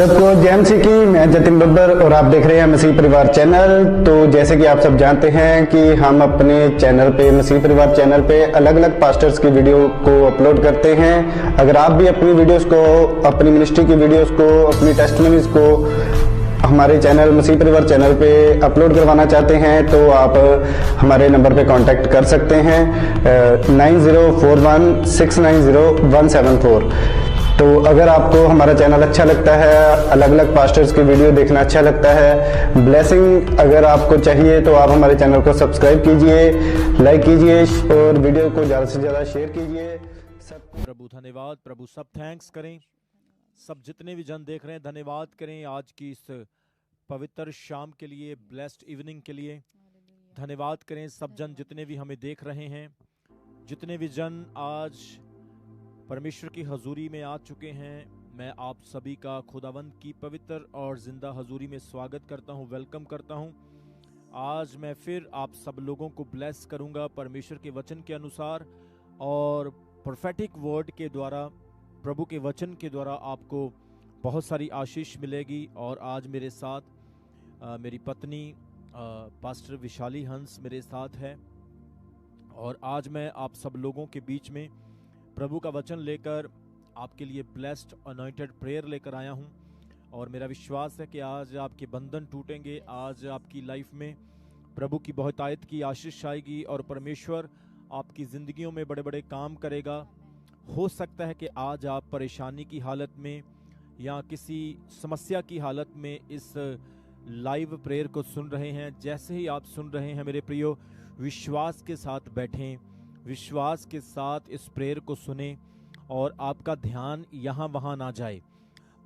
सबको जय मसीह की। मैं जतिन बब्बर और आप देख रहे हैं मसीह परिवार चैनल। तो जैसे कि आप सब जानते हैं कि हम अपने चैनल पे, मसीह परिवार चैनल पे अलग अलग पास्टर्स की वीडियो को अपलोड करते हैं। अगर आप भी अपनी वीडियोस को, अपनी मिनिस्ट्री की वीडियोस को, अपनी टेस्टिमनीज को हमारे चैनल मसीह परिवार चैनल पे अपलोड करवाना चाहते हैं तो आप हमारे नंबर पे कांटेक्ट कर सकते हैं 9041690174। तो अगर आपको हमारा चैनल अच्छा लगता है, अलग अलग पास्टर्स की वीडियो देखना अच्छा लगता है, ब्लेसिंग अगर आपको चाहिए तो आप हमारे चैनल को सब्सक्राइब कीजिए, लाइक कीजिए और वीडियो को ज़्यादा से ज़्यादा शेयर कीजिए। प्रभु धन्यवाद, प्रभु सब थैंक्स करें। सब जितने भी जन देख रहे हैं धन्यवाद करें आज की इस पवित्र शाम के लिए, ब्लेस्ड इवनिंग के लिए धन्यवाद करें। सब जन जितने भी हमें देख रहे हैं, जितने भी जन आज परमेश्वर की हजूरी में आ चुके हैं, मैं आप सभी का खुदावंद की पवित्र और जिंदा हजूरी में स्वागत करता हूं, वेलकम करता हूं। आज मैं फिर आप सब लोगों को ब्लेस करूंगा परमेश्वर के वचन के अनुसार और प्रोफेटिक वर्ड के द्वारा, प्रभु के वचन के द्वारा आपको बहुत सारी आशीष मिलेगी। और आज मेरे साथ मेरी पत्नी पास्टर विशाली हंस मेरे साथ है और आज मैं आप सब लोगों के बीच में प्रभु का वचन लेकर आपके लिए ब्लेस्ड अनॉइंटेड प्रेयर लेकर आया हूं। और मेरा विश्वास है कि आज आपके बंधन टूटेंगे, आज आपकी लाइफ में प्रभु की बहुतायत की आशीष आएगी और परमेश्वर आपकी ज़िंदगियों में बड़े बड़े काम करेगा। हो सकता है कि आज आप परेशानी की हालत में या किसी समस्या की हालत में इस लाइव प्रेयर को सुन रहे हैं। जैसे ही आप सुन रहे हैं मेरे प्रियो, विश्वास के साथ बैठें, विश्वास के साथ इस प्रेयर को सुने और आपका ध्यान यहाँ वहाँ ना जाए।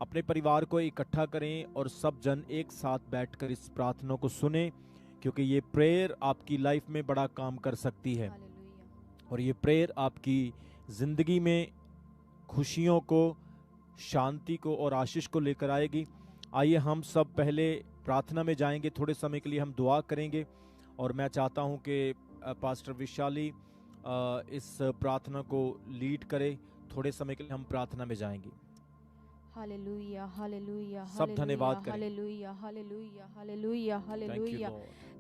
अपने परिवार को इकट्ठा करें और सब जन एक साथ बैठकर इस प्रार्थना को सुने, क्योंकि ये प्रेयर आपकी लाइफ में बड़ा काम कर सकती है और ये प्रेयर आपकी ज़िंदगी में खुशियों को, शांति को और आशीष को लेकर आएगी। आइए हम सब पहले प्रार्थना में जाएंगे, थोड़े समय के लिए हम दुआ करेंगे और मैं चाहता हूं कि पास्टर विशाली इस प्रार्थना को लीड करे। थोड़े समय के लिए हम प्रार्थना में जाएंगे। हालेलुया, हालेलुया, सब धन्यवाद करें। Hallelujah, hallelujah, hallelujah, hallelujah.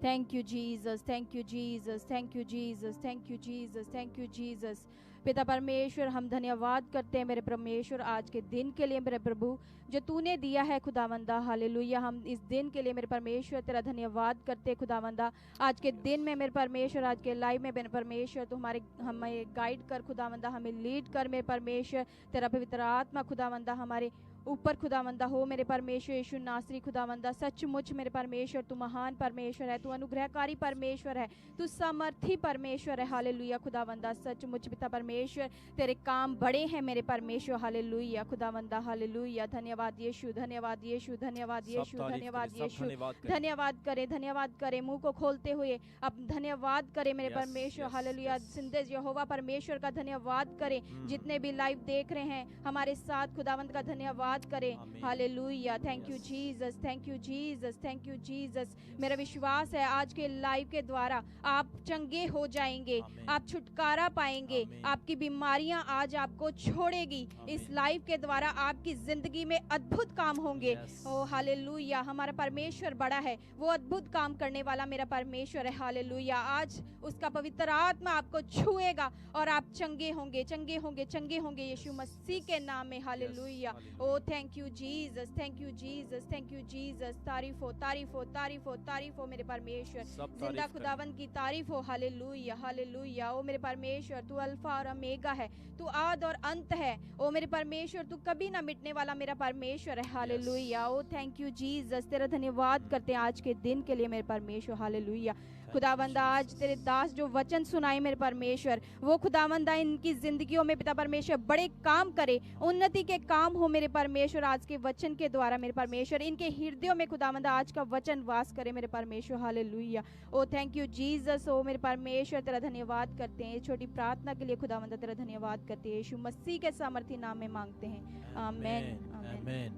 Thank you Jesus, thank you Jesus, thank you Jesus, thank you Jesus, thank you Jesus. पिता परमेश्वर, हम धन्यवाद करते हैं मेरे परमेश्वर आज के दिन के लिए मेरे प्रभु जो तूने दिया है खुदावंदा। हालेलुया, हम इस दिन के लिए मेरे परमेश्वर तेरा धन्यवाद करते हैं खुदावंदा। आज के दिन में मेरे परमेश्वर, आज के लाइव में मेरे परमेश्वर तू हमें गाइड कर खुदावंदा, हमें लीड कर मेरे परमेश्वर। तेरा पवित्र आत्मा खुदावंदा हमारे ऊपर खुदावंदा हो मेरे परमेश्वर यीशु नासरी खुदावंदा। सचमुच मेरे परमेश्वर तू महान परमेश्वर है, तू अनुग्रहकारी परमेश्वर है, तू सामर्थी परमेश्वर है। हालेलुया खुदावंदा, सचमुच पिता परमेश्वर तेरे काम बड़े हैं मेरे परमेश्वर। हालेलुया खुदावंदा, हालेलुया। धन्यवाद यीशु, धन्यवाद यीशु, धन्यवाद यीशु, धन्यवाद यीशु। धन्यवाद करें, धन्यवाद करें, मुंह को खोलते हुए अब धन्यवाद करें मेरे परमेश्वर। हालेलुया, जिंदे यहोवा परमेश्वर का धन्यवाद करें। जितने भी लाइव देख रहे हैं हमारे साथ खुदावंद का धन्यवाद करें। Hallelujah, thank you Jesus, thank you Jesus, thank you Jesus. मेरा विश्वास है आज के लाइव के द्वारा आप चंगे हो जाएंगे, आप छुटकारा पाएंगे, आपकी बीमारियां आज आपको छोड़ेगी। इस लाइव के द्वारा आपकी जिंदगी में अद्भुत काम होंगे। ओ हालेलुया, हमारा परमेश्वर बड़ा है, वो अद्भुत काम करने वाला मेरा परमेश्वर है। हालेलुया, आज उसका पवित्र आत्मा आपको छुएगा और आप चंगे होंगे, चंगे होंगे, चंगे होंगे यीशु मसीह के नाम में। Hallelujah. Oh thank you Jesus, thank you Jesus, thank you Jesus. तारीफ हो, तारीफ हो, तारीफ हो, तारीफ हो मेरे परमेश्वर। जिंदा खुदावंद की तारीफ हो। Hallelujah, hallelujah. ओ मेरे परमेश्वर तू अल्फा और ओमेगा है, तू आद और अंत है। ओ मेरे परमेश्वर तू कभी ना मिटने वाला मेरा परमेश्वर है। Hallelujah. Oh thank you Jesus, तेरा धन्यवाद करते हैं आज के दिन के लिए मेरे परमेश्वर। हालेलुया खुदावंदा, आज तेरे दास जो वचन सुनाए मेरे परमेश्वर, वो खुदावंदा इनकी जिंदगियों में पिता परमेश्वर बड़े काम करे, उन्नति के काम हो मेरे परमेश्वर। आज के वचन के द्वारा मेरे परमेश्वर इनके हृदयों में खुदावंदा आज का वचन वास करे मेरे परमेश्वर। Hallelujah. Oh thank you Jesus. Oh मेरे परमेश्वर तेरा धन्यवाद करते हैं, छोटी प्रार्थना के लिए खुदावंदा तेरा धन्यवाद करते हैं, यीशु मसीह के सामर्थी नाम में मांगते हैं, आमीन, आमीन।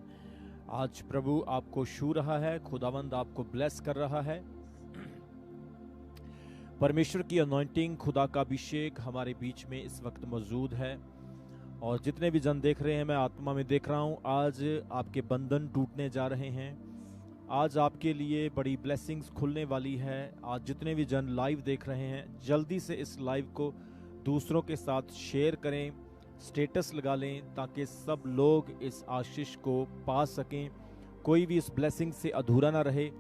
आज प्रभु आपको छू रहा है, खुदावंद आपको ब्लेस कर रहा है। परमेश्वर की अनॉइंटिंग, खुदा का अभिषेक हमारे बीच में इस वक्त मौजूद है और जितने भी जन देख रहे हैं, मैं आत्मा में देख रहा हूँ, आज आपके बंधन टूटने जा रहे हैं। आज आपके लिए बड़ी ब्लेसिंग्स खुलने वाली है। आज जितने भी जन लाइव देख रहे हैं, जल्दी से इस लाइव को दूसरों के साथ शेयर करें, स्टेटस लगा लें, ताकि सब लोग इस आशीष को पा सकें, कोई भी इस ब्लेसिंग से अधूरा ना रहे।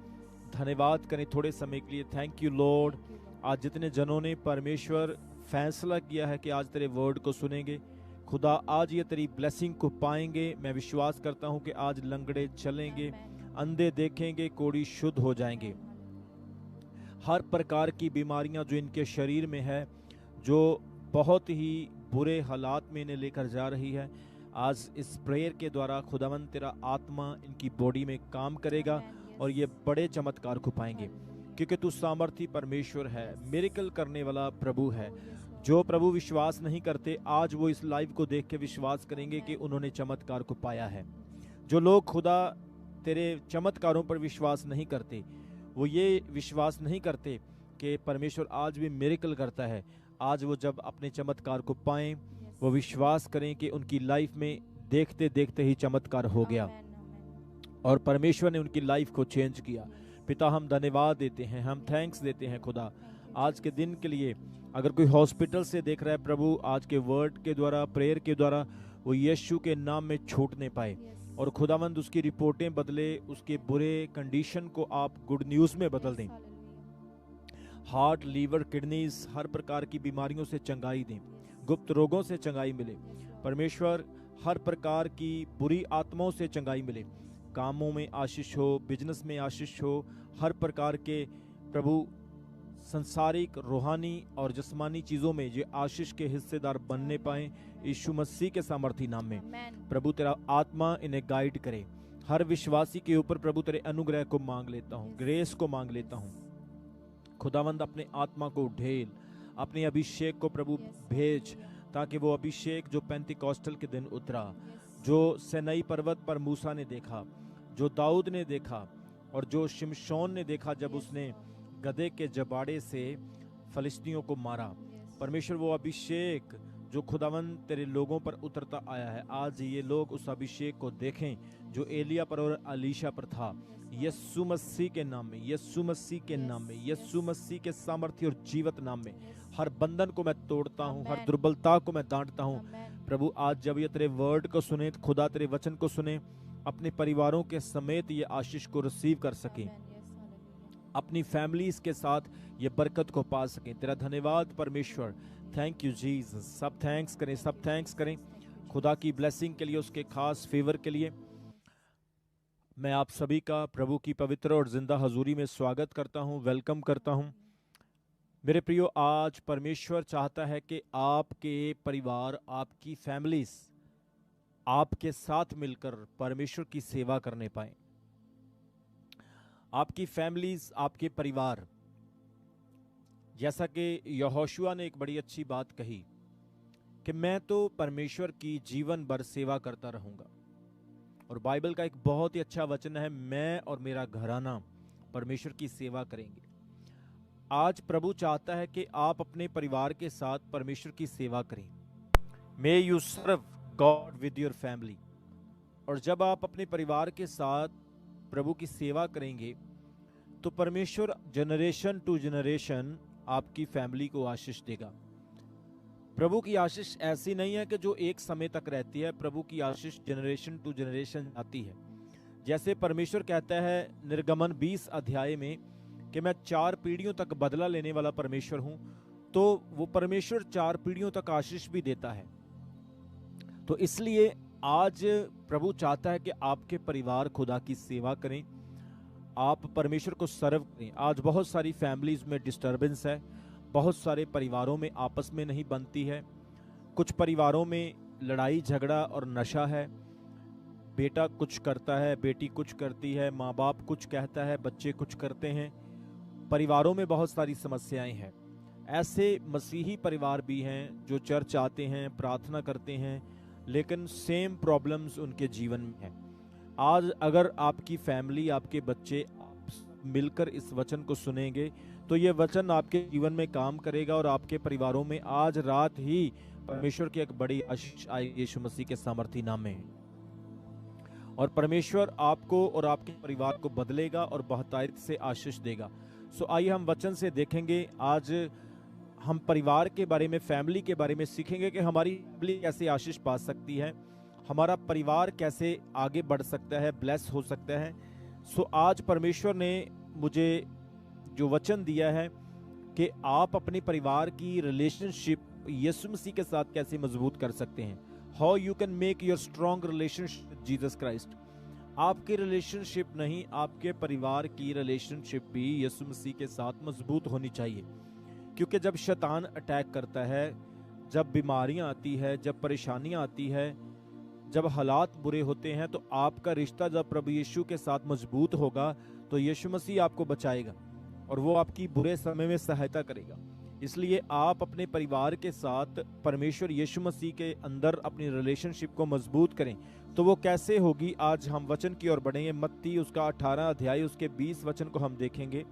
धन्यवाद करें थोड़े समय के लिए। Thank you Lord. आज जितने जनों ने परमेश्वर फैसला किया है कि आज तेरे वर्ड को सुनेंगे, खुदा आज ये तेरी ब्लेसिंग को पाएंगे। मैं विश्वास करता हूँ कि आज लंगड़े चलेंगे, अंधे देखेंगे, कोढ़ी शुद्ध हो जाएंगे। हर प्रकार की बीमारियां जो इनके शरीर में है, जो बहुत ही बुरे हालात में इन्हें लेकर जा रही है, आज इस प्रेयर के द्वारा खुदावंद तेरा आत्मा इनकी बॉडी में काम करेगा और ये बड़े चमत्कार को पाएंगे, क्योंकि तू सामर्थी परमेश्वर है, मिरेकल करने वाला प्रभु है। जो प्रभु विश्वास नहीं करते, आज वो इस लाइव को देख के विश्वास करेंगे कि उन्होंने चमत्कार को पाया है। जो लोग खुदा तेरे चमत्कारों पर विश्वास नहीं करते, वो ये विश्वास नहीं करते कि परमेश्वर आज भी मिरेकल करता है, आज वो जब अपने चमत्कार को पाएं, वो विश्वास करें कि उनकी लाइफ में देखते देखते ही चमत्कार हो गया और परमेश्वर ने उनकी लाइफ को चेंज किया। पिता, हम धन्यवाद देते हैं, हम थैंक्स देते हैं खुदा आज के दिन के लिए। अगर कोई हॉस्पिटल से देख रहा है प्रभु, आज के वर्ड के द्वारा, प्रेयर के द्वारा वो यीशु के नाम में छूटने पाए और खुदावंद उसकी रिपोर्टें बदले, उसके बुरे कंडीशन को आप गुड न्यूज़ में बदल दें। हार्ट, लीवर, किडनीज, हर प्रकार की बीमारियों से चंगाई दें, गुप्त रोगों से चंगाई मिले परमेश्वर, हर प्रकार की बुरी आत्माओं से चंगाई मिले, कामों में आशीष हो, बिजनेस में आशीष हो, हर प्रकार के प्रभु संसारिक, रूहानी और जिस्मानी चीज़ों में ये आशीष के हिस्सेदार बनने पाएं, यीशु मसीह के सामर्थी नाम में। प्रभु तेरा आत्मा इन्हें गाइड करे। हर विश्वासी के ऊपर प्रभु तेरे अनुग्रह को मांग लेता हूँ, ग्रेस को मांग लेता हूँ। खुदावंद अपने आत्मा को ढेल, अपने अभिषेक को प्रभु भेज, ताकि वो अभिषेक जो पेंतिकोस्टल के दिन उतरा, जो सैनाई पर्वत पर मूसा ने देखा, जो दाऊद ने देखा और जो शिमशोन ने देखा जब उसने गधे के जबाड़े से फलिस्तियों को मारा, परमेश्वर वो अभिषेक जो खुदावंद तेरे लोगों पर उतरता आया है, आज ये लोग उस अभिषेक को देखें जो एलिया पर और अलीशा पर था। यीशु मसीह के नाम में, यीशु मसीह के नाम में, यीशु मसीह के सामर्थ्य और जीवत नाम में हर बंधन को मैं तोड़ता हूँ, हर दुर्बलता को मैं डांटता हूँ। प्रभु आज जब ये तेरे वर्ड को सुने, खुदा तेरे वचन को सुने, अपने परिवारों के समेत ये आशीष को रिसीव कर सकें, अपनी फैमिलीज के साथ ये बरकत को पा सकें। तेरा धन्यवाद परमेश्वर, थैंक यू जीसस। सब थैंक्स करें, सब थैंक्स करें खुदा की ब्लेसिंग के लिए, उसके खास फेवर के लिए। मैं आप सभी का प्रभु की पवित्र और जिंदा हजूरी में स्वागत करता हूं, वेलकम करता हूं। मेरे प्रियो, आज परमेश्वर चाहता है कि आपके परिवार, आपकी फैमिलीज आपके साथ मिलकर परमेश्वर की सेवा करने पाए। आपकी फैमिलीज, आपके परिवार, जैसा कि यहोशुआ ने एक बड़ी अच्छी बात कही कि मैं तो परमेश्वर की जीवन भर सेवा करता रहूंगा। और बाइबल का एक बहुत ही अच्छा वचन है, मैं और मेरा घराना परमेश्वर की सेवा करेंगे। आज प्रभु चाहता है कि आप अपने परिवार के साथ परमेश्वर की सेवा करें। May you serve God with your family. और जब आप अपने परिवार के साथ प्रभु की सेवा करेंगे तो परमेश्वर जनरेशन टू जनरेशन आपकी फैमिली को आशीष देगा। प्रभु की आशीष ऐसी नहीं है कि जो एक समय तक रहती है, प्रभु की आशीष जनरेशन टू जनरेशन आती है। जैसे परमेश्वर कहता है निर्गमन 20 अध्याय में कि मैं 4 पीढ़ियों तक बदला लेने वाला परमेश्वर हूं, तो वो परमेश्वर 4 पीढ़ियों तक आशीष भी देता है। तो इसलिए आज प्रभु चाहता है कि आपके परिवार खुदा की सेवा करें, आप परमेश्वर को सर्व करें। आज बहुत सारी फैमिलीज में डिस्टर्बेंस है, बहुत सारे परिवारों में आपस में नहीं बनती है, कुछ परिवारों में लड़ाई झगड़ा और नशा है, बेटा कुछ करता है, बेटी कुछ करती है, माँ बाप कुछ कहता है, बच्चे कुछ करते हैं, परिवारों में बहुत सारी समस्याएं हैं। ऐसे मसीही परिवार भी हैं जो चर्च आते हैं, प्रार्थना करते हैं, लेकिन सेम प्रॉब्लम्स उनके जीवन में है। आज अगर आपकी फैमिली, आपके बच्चे आप मिलकर इस वचन को सुनेंगे तो ये वचन आपके जीवन में काम करेगा और आपके परिवारों में आज रात ही परमेश्वर की एक बड़ी आशीष आएगी यीशु मसीह के सामर्थी नाम में। और परमेश्वर आपको और आपके परिवार को बदलेगा और बहुतायत से आशीष देगा। सो आइए हम वचन से देखेंगे। आज हम परिवार के बारे में, फैमिली के बारे में सीखेंगे कि हमारी फैमिली कैसे आशीष पा सकती है, हमारा परिवार कैसे आगे बढ़ सकता है, ब्लेस हो सकता है। सो आज परमेश्वर ने मुझे जो वचन दिया है कि आप अपने परिवार की रिलेशनशिप यीशु मसीह के साथ कैसे मजबूत कर सकते हैं। How you can make your strong relationship with Jesus Christ. आपकी रिलेशनशिप नहीं, आपके परिवार की रिलेशनशिप भी यीशु मसीह के साथ मजबूत होनी चाहिए। क्योंकि जब शैतान अटैक करता है, जब बीमारियां आती है, जब परेशानियां आती है, जब हालात बुरे होते हैं, तो आपका रिश्ता जब प्रभु यीशु के साथ मजबूत होगा तो यीशु मसीह आपको बचाएगा और वो आपकी बुरे समय में सहायता करेगा। इसलिए आप अपने परिवार के साथ परमेश्वर यीशु मसीह के अंदर अपनी रिलेशनशिप को मजबूत करें। तो वो कैसे होगी, आज हम वचन की ओर बढ़ेंगे। मत्ती उसका 18 अध्याय उसके 20 वचन को हम देखेंगे।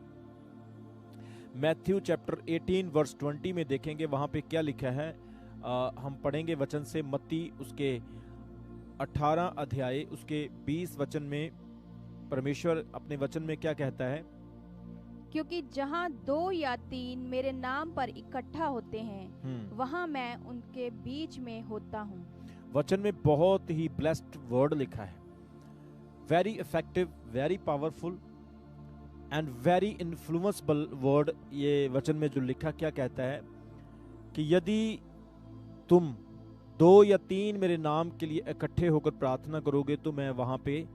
मैथ्यू चैप्टर 18 वर्स 20 में देखेंगे वहां पे क्या लिखा है। हम पढ़ेंगे वचन से। मत्ती उसके 18 अध्याय उसके 20 वचन में परमेश्वर अपने वचन में क्या कहता है। क्योंकि जहाँ 2 या 3 मेरे नाम पर इकट्ठा होते हैं वहाँ मैं उनके बीच में होता हूँ। वचन में बहुत ही ब्लेस्ड वर्ड लिखा है। Very effective, very powerful and very influenceable word. ये वचन में जो लिखा क्या कहता है कि यदि तुम 2 या 3 मेरे नाम के लिए इकट्ठे होकर प्रार्थना करोगे तो मैं वहां पे,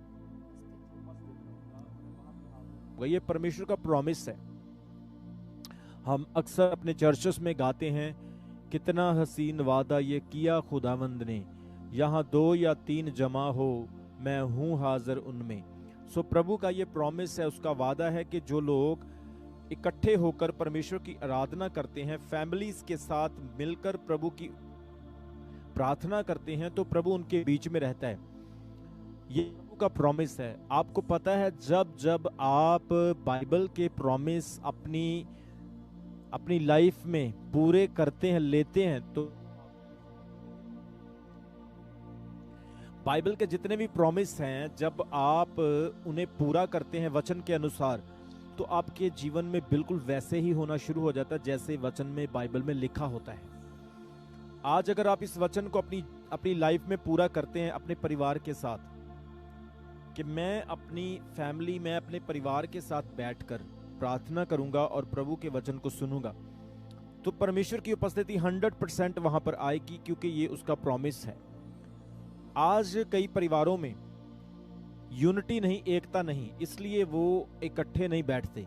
ये परमेश्वर का प्रॉमिस है। हम अक्सर अपने चर्चेस में गाते हैं, कितना हसीन वादा ये किया खुदावंद ने, यहाँ 2 या 3 जमा हो मैं हूं हाजिर उनमें। सो प्रभु का ये प्रॉमिस है, उसका वादा है कि जो लोग इकट्ठे होकर परमेश्वर की आराधना करते हैं, फैमिलीज के साथ मिलकर प्रभु की प्रार्थना करते हैं, तो प्रभु उनके बीच में रहता है। ये प्रभु का प्रॉमिस है। आपको पता है, जब जब आप बाइबल के प्रॉमिस अपनी लाइफ में पूरे करते हैं, लेते हैं, तो बाइबल के जितने भी प्रॉमिस हैं, जब आप उन्हें पूरा करते हैं वचन के अनुसार, तो आपके जीवन में बिल्कुल वैसे ही होना शुरू हो जाता है जैसे वचन में, बाइबल में लिखा होता है। आज अगर आप इस वचन को अपनी लाइफ में पूरा करते हैं अपने परिवार के साथ, कि मैं अपनी फैमिली में अपने परिवार के साथ बैठकर प्रार्थना करूंगा और प्रभु के वचन को सुनूंगा, तो परमेश्वर की उपस्थिति 100% वहां पर आएगी, क्योंकि ये उसका प्रॉमिस है। आज कई परिवारों में यूनिटी नहीं, एकता नहीं, इसलिए वो इकट्ठे नहीं बैठते,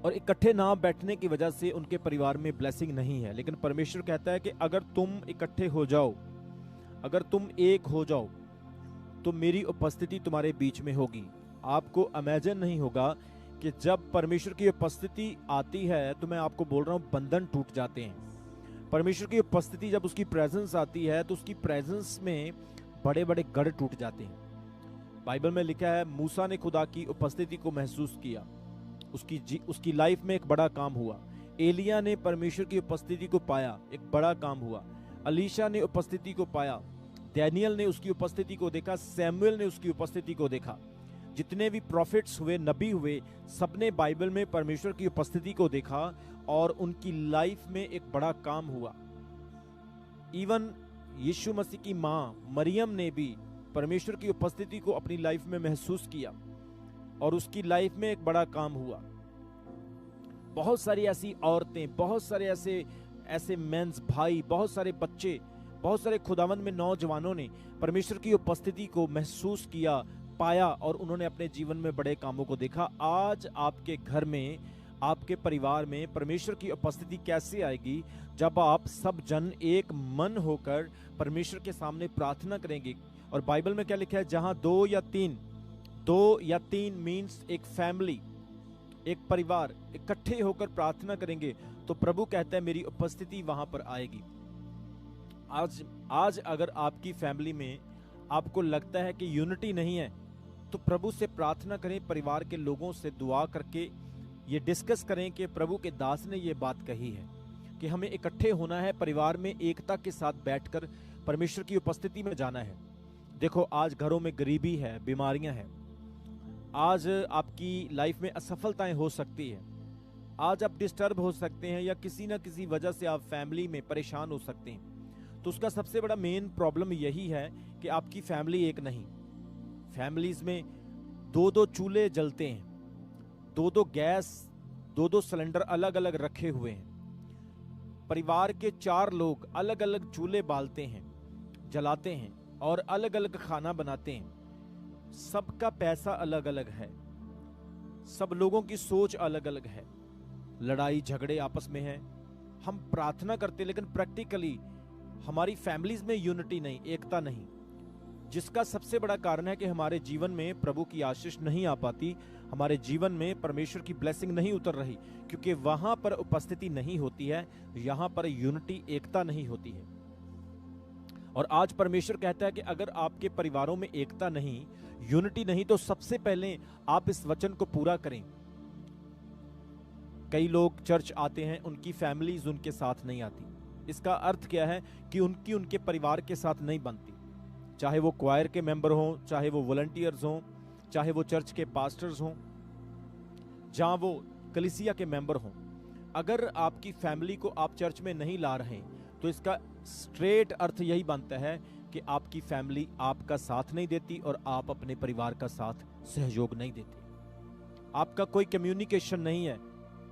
और इकट्ठे ना बैठने की वजह से उनके परिवार में ब्लेसिंग नहीं है। लेकिन परमेश्वर कहता है कि अगर तुम इकट्ठे हो जाओ, अगर तुम एक हो जाओ, तो मेरी उपस्थिति तुम्हारे बीच में होगी। आपको इमेजिन नहीं होगा कि जब परमेश्वर की उपस्थिति आती है, तो मैं आपको बोल रहा हूं, बंधन टूट जाते हैं। परमेश्वर की उपस्थिति जब उसकी प्रेजेंस आती है, तो उसकी प्रेजेंस में बड़े बड़े गढ़ टूट जाते हैं। बाइबल में लिखा है, मूसा ने खुदा की उपस्थिति को महसूस किया, उसकी लाइफ में एक बड़ा काम हुआ। एलिया ने परमेश्वर की उपस्थिति को पाया, एक बड़ा काम हुआ। अलीशा ने उपस्थिति को पाया, डैनियल ने उसकी उपस्थिति को देखा, सैमुएल ने उसकी उपस्थिति को देखा। जितने भी प्रॉफिट्स हुए, नबी हुए, सबने बाइबल में परमेश्वर की उपस्थिति को देखा और उनकी लाइफ में एक बड़ा काम हुआ। इवन यीशु मसीह की मां मरियम ने भी परमेश्वर की उपस्थिति को अपनी लाइफ में महसूस किया और उसकी लाइफ में एक बड़ा काम हुआ। बहुत सारी ऐसी औरतें, बहुत सारे ऐसे मेंस, भाई, बहुत सारे बच्चे, बहुत सारे खुदावंद में नौजवानों ने परमेश्वर की उपस्थिति को महसूस किया, पाया, और उन्होंने अपने जीवन में बड़े कामों को देखा। आज आपके घर में, आपके परिवार में परमेश्वर की उपस्थिति कैसे आएगी? जब आप सब जन एक मन होकर परमेश्वर के सामने प्रार्थना करेंगे। और बाइबल में क्या लिखा है? जहां 2 या 3 मीन्स एक फैमिली, एक परिवार इकट्ठे होकर प्रार्थना करेंगे, तो प्रभु कहता है मेरी उपस्थिति वहां पर आएगी। आज अगर आपकी फैमिली में आपको लगता है कि यूनिटी नहीं है, तो प्रभु से प्रार्थना करें, परिवार के लोगों से दुआ करके ये डिस्कस करें कि प्रभु के दास ने ये बात कही है कि हमें इकट्ठे होना है, परिवार में एकता के साथ बैठकर परमेश्वर की उपस्थिति में जाना है। देखो, आज घरों में गरीबी है, बीमारियां हैं, आज आपकी लाइफ में असफलताएं हो सकती है, आज आप डिस्टर्ब हो सकते हैं या किसी ना किसी वजह से आप फैमिली में परेशान हो सकते हैं। तो उसका सबसे बड़ा मेन प्रॉब्लम यही है कि आपकी फैमिली एक नहीं। फैमिलीज में 2-2 चूल्हे जलते हैं, 2-2 गैस, 2-2 सिलेंडर अलग अलग रखे हुए हैं। परिवार के 4 लोग अलग अलग चूल्हे बालते हैं, जलाते हैं और अलग अलग खाना बनाते हैं। सबका पैसा अलग अलग है, सब लोगों की सोच अलग अलग है, लड़ाई झगड़े आपस में है। हम प्रार्थना करते लेकिन प्रैक्टिकली हमारी फैमिलीज में यूनिटी नहीं, एकता नहीं, जिसका सबसे बड़ा कारण है कि हमारे जीवन में प्रभु की आशीष नहीं आ पाती, हमारे जीवन में परमेश्वर की ब्लेसिंग नहीं उतर रही, क्योंकि वहां पर उपस्थिति नहीं होती है, यहां पर यूनिटी, एकता नहीं होती है। और आज परमेश्वर कहता है कि अगर आपके परिवारों में एकता नहीं, यूनिटी नहीं, तो सबसे पहले आप इस वचन को पूरा करें। कई लोग चर्च आते हैं, उनकी फैमिलीज उनके साथ नहीं आती। इसका अर्थ क्या है कि उनके परिवार के साथ नहीं बनती, चाहे वो क्वायर के मेंबर हों, चाहे वो वॉलंटियर्स हों, चाहे वो चर्च के पास्टर्स हों, जहां वो कलीसिया के मेंबर हों। अगर आपकी फैमिली को आप चर्च में नहीं ला रहे तो इसका स्ट्रेट अर्थ यही बनता है कि आपकी फैमिली आपका साथ नहीं देती और आप अपने परिवार का साथ सहयोग नहीं देते। आपका कोई कम्युनिकेशन नहीं है,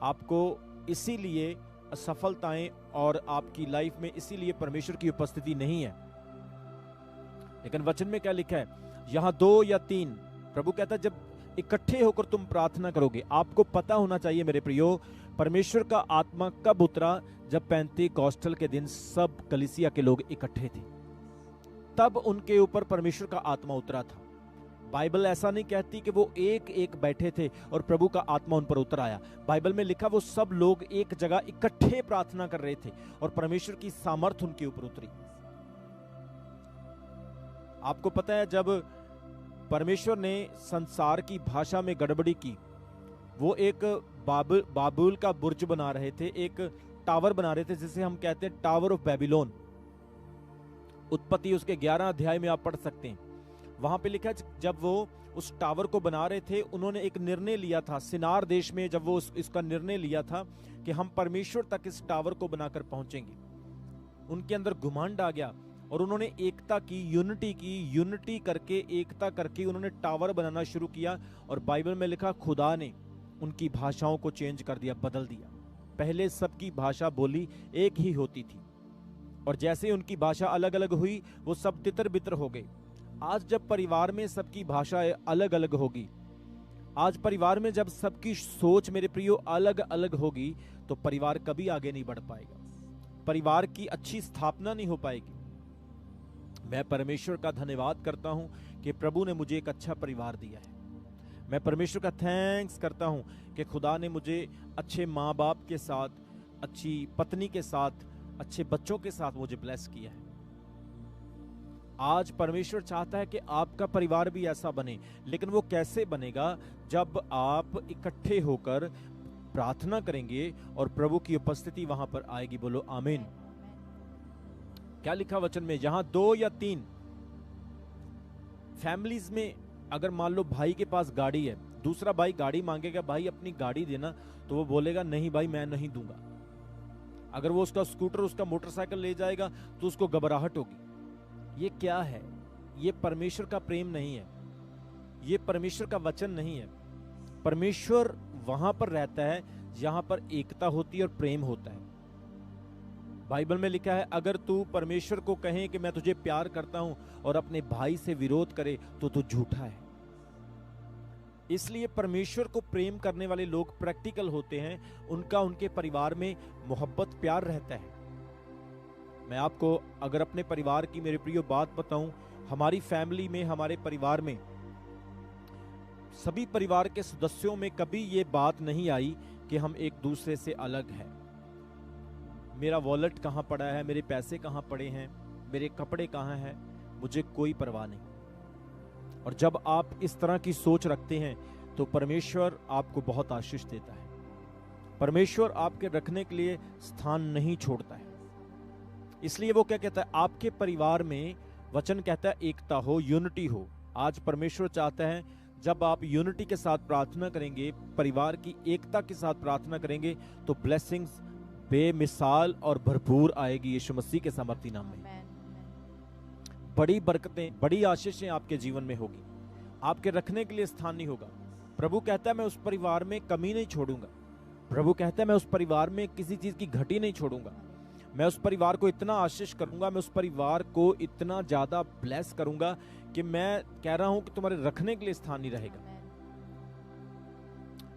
आपको इसीलिए असफलताएं और आपकी लाइफ में इसीलिए परमेश्वर की उपस्थिति नहीं है। लेकिन वचन में क्या लिखा है? यहां 2 या 3, प्रभु कहता है जब इकट्ठे होकर तुम प्रार्थना करोगे। आपको पता होना चाहिए मेरे प्रियो, परमेश्वर का आत्मा कब उतरा? जब पेंतीकोस्टल के दिन सब कलीसिया के लोग इकट्ठे थे, तब उनके ऊपर परमेश्वर का आत्मा उतरा था। बाइबल ऐसा नहीं कहती कि वो एक एक बैठे थे और प्रभु का आत्मा उन पर उतर आया। बाइबल में लिखा वो सब लोग एक जगह इकट्ठे प्रार्थना कर रहे थे और परमेश्वर की सामर्थ उनके ऊपर उतरी। आपको पता है, जब परमेश्वर ने संसार की भाषा में गड़बड़ी की, वो एक बाबुल का बुर्ज बना रहे थे, एक टावर बना रहे थे, जिसे हम कहते हैं टावर ऑफ बेबीलोन। उत्पत्ति उसके 11 अध्याय में आप पढ़ सकते हैं। वहां पे लिखा है जब वो उस टावर को बना रहे थे, उन्होंने एक निर्णय लिया था सिनार देश में। जब वो इसका निर्णय लिया था कि हम परमेश्वर तक इस टावर को बनाकर पहुंचेंगे, उनके अंदर घुमंड आ गया और उन्होंने एकता की, यूनिटी करके, एकता करके उन्होंने टावर बनाना शुरू किया। और बाइबल में लिखा खुदा ने उनकी भाषाओं को चेंज कर दिया, बदल दिया। पहले सबकी भाषा बोली एक ही होती थी और जैसे उनकी भाषा अलग अलग हुई, वो सब तितर बितर हो गए। आज जब परिवार में सबकी भाषा अलग अलग होगी, आज परिवार में जब सबकी सोच मेरे प्रियो अलग अलग होगी, तो परिवार कभी आगे नहीं बढ़ पाएगा, परिवार की अच्छी स्थापना नहीं हो पाएगी। मैं परमेश्वर का धन्यवाद करता हूं कि प्रभु ने मुझे एक अच्छा परिवार दिया है। मैं परमेश्वर का थैंक्स करता हूं कि खुदा ने मुझे अच्छे माँ बाप के साथ, अच्छी पत्नी के साथ, अच्छे बच्चों के साथ मुझे ब्लेस किया है। आज परमेश्वर चाहता है कि आपका परिवार भी ऐसा बने, लेकिन वो कैसे बनेगा? जब आप इकट्ठे होकर प्रार्थना करेंगे और प्रभु की उपस्थिति वहां पर आएगी। बोलो आमीन। क्या लिखा वचन में? यहां 2 या 3 फैमिलीज में, अगर मान लो भाई के पास गाड़ी है, दूसरा भाई गाड़ी मांगेगा, भाई अपनी गाड़ी देना, तो वो बोलेगा नहीं भाई मैं नहीं दूंगा। अगर वो उसका स्कूटर, उसका मोटरसाइकिल ले जाएगा तो उसको घबराहट होगी। ये क्या है? ये परमेश्वर का प्रेम नहीं है, ये परमेश्वर का वचन नहीं है। परमेश्वर वहां पर रहता है जहां पर एकता होती है और प्रेम होता है। बाइबल में लिखा है अगर तू परमेश्वर को कहे कि मैं तुझे प्यार करता हूं और अपने भाई से विरोध करे तो तू झूठा है। इसलिए परमेश्वर को प्रेम करने वाले लोग प्रैक्टिकल होते हैं, उनका उनके परिवार में मोहब्बत प्यार रहता है। मैं आपको अगर अपने परिवार की मेरे प्रियो बात बताऊं, हमारी फैमिली में, हमारे परिवार में, सभी परिवार के सदस्यों में कभी ये बात नहीं आई कि हम एक दूसरे से अलग हैं। मेरा वॉलेट कहाँ पड़ा है, मेरे पैसे कहाँ पड़े हैं, मेरे कपड़े कहाँ हैं, मुझे कोई परवाह नहीं। और जब आप इस तरह की सोच रखते हैं तो परमेश्वर आपको बहुत आशीष देता है। परमेश्वर आपके रखने के लिए स्थान नहीं छोड़ता है। इसलिए वो क्या कहता है, आपके परिवार में वचन कहता है एकता हो, यूनिटी हो। आज परमेश्वर चाहता है जब आप यूनिटी के साथ प्रार्थना करेंगे, परिवार की एकता के साथ प्रार्थना करेंगे, तो ब्लेसिंग्स बेमिसाल और भरपूर आएगी यीशु मसीह के सामर्थी नाम में। बड़ी बरकतें, बड़ी आशीषें आपके जीवन में होगी। आपके रखने के लिए स्थान नहीं होगा। प्रभु कहता है मैं उस परिवार में कमी नहीं छोड़ूंगा। प्रभु कहता है मैं उस परिवार में किसी चीज की घटी नहीं छोड़ूंगा। मैं उस परिवार को इतना आशीष करूंगा, मैं उस परिवार को इतना ज्यादा ब्लेस करूंगा कि मैं कह रहा हूं कि तुम्हारे रखने के लिए स्थान नहीं रहेगा।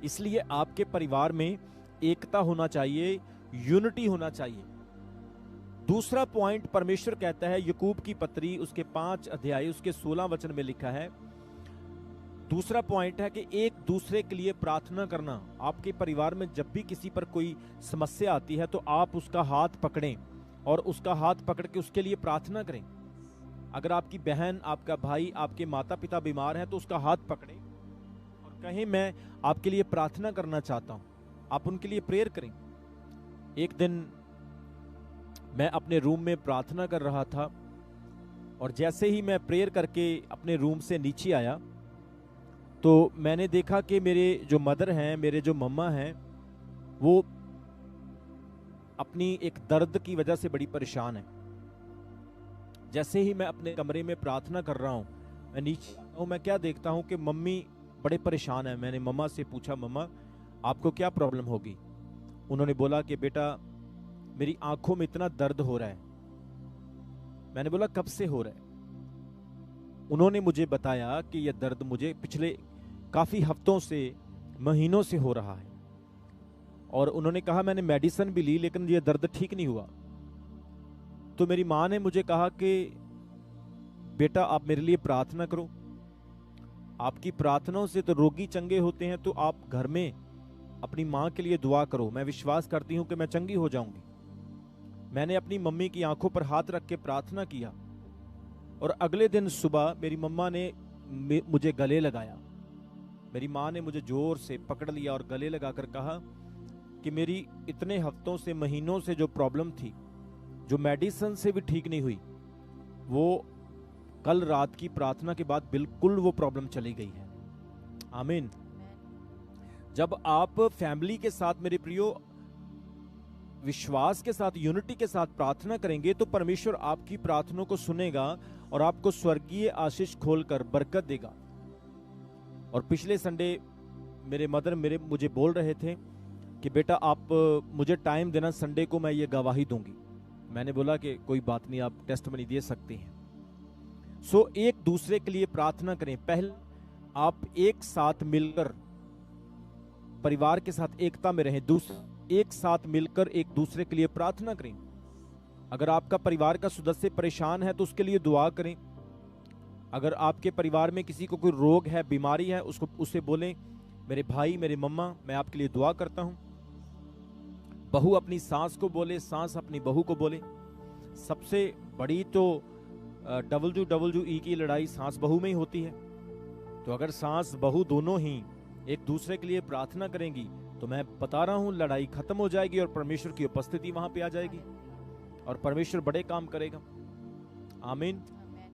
इसलिए आपके परिवार में एकता होना चाहिए, यूनिटी होना चाहिए। दूसरा पॉइंट परमेश्वर कहता है, याकूब की पत्री उसके 5 अध्याय उसके 16 वचन में लिखा है। दूसरा पॉइंट है कि एक दूसरे के लिए प्रार्थना करना। आपके परिवार में जब भी किसी पर कोई समस्या आती है तो आप उसका हाथ पकड़ें और उसका हाथ पकड़ के उसके लिए प्रार्थना करें। अगर आपकी बहन, आपका भाई, आपके माता पिता बीमार हैं तो उसका हाथ पकड़ें और कहें मैं आपके लिए प्रार्थना करना चाहता हूं। आप उनके लिए प्रेयर करें। एक दिन मैं अपने रूम में प्रार्थना कर रहा था और जैसे ही मैं प्रेयर करके अपने रूम से नीचे आया तो मैंने देखा कि मेरे जो मदर हैं, मेरे जो मम्मा हैं, वो अपनी एक दर्द की वजह से बड़ी परेशान है। जैसे ही मैं अपने कमरे में प्रार्थना कर रहा हूं, मैं नीचे आता हूं, मैं क्या देखता हूं कि मम्मी बड़े परेशान है। मैंने मम्मा से पूछा, मम्मा आपको क्या प्रॉब्लम होगी? उन्होंने बोला कि बेटा मेरी आंखों में इतना दर्द हो रहा है। मैंने बोला कब से हो रहा है? उन्होंने मुझे बताया कि यह दर्द मुझे पिछले काफी हफ्तों से, महीनों से हो रहा है। और उन्होंने कहा मैंने मेडिसिन भी ली लेकिन यह दर्द ठीक नहीं हुआ। तो मेरी माँ ने मुझे कहा कि बेटा आप मेरे लिए प्रार्थना करो। आपकी प्रार्थनाओं से तो रोगी चंगे होते हैं, तो आप घर में अपनी माँ के लिए दुआ करो। मैं विश्वास करती हूँ कि मैं चंगी हो जाऊंगी। मैंने अपनी मम्मी की आंखों पर हाथ रख के प्रार्थना किया और अगले दिन सुबह मेरी मम्मा ने मुझे गले लगाया। मेरी माँ ने मुझे जोर से पकड़ लिया और गले लगाकर कहा कि मेरी इतने हफ्तों से, महीनों से जो प्रॉब्लम थी, जो मेडिसिन से भी ठीक नहीं हुई, वो कल रात की प्रार्थना के बाद बिल्कुल वो प्रॉब्लम चली गई है। आमीन। जब आप फैमिली के साथ, मेरे प्रियो, विश्वास के साथ, यूनिटी के साथ प्रार्थना करेंगे तो परमेश्वर आपकी प्रार्थनाओं को सुनेगा और आपको स्वर्गीय आशीष खोलकर बरकत देगा। और पिछले संडे मेरे मदर मुझे बोल रहे थे कि बेटा आप मुझे टाइम देना, संडे को मैं ये गवाही दूंगी। मैंने बोला कि कोई बात नहीं, आप टेस्टमनी दे सकते हैं। सो एक दूसरे के लिए प्रार्थना करें। पहले आप एक साथ मिलकर परिवार के साथ एकता में रहें। दूसरा, एक साथ मिलकर एक दूसरे के लिए प्रार्थना करें। अगर आपका परिवार का सदस्य परेशान है तो उसके लिए दुआ करें। अगर आपके परिवार में किसी को कोई रोग है, बीमारी है, उससे बोलें मेरे भाई, मेरे मम्मा, मैं आपके लिए दुआ करता हूं। बहू अपनी सास को बोले, सास अपनी बहू को बोले। सबसे बड़ी तो WWE की लड़ाई सास बहू में ही होती है। तो अगर सास बहू दोनों ही एक दूसरे के लिए प्रार्थना करेंगी तो मैं बता रहा हूं लड़ाई खत्म हो जाएगी और परमेश्वर की उपस्थिति वहां पे आ जाएगी और परमेश्वर बड़े काम करेगा। आमीन।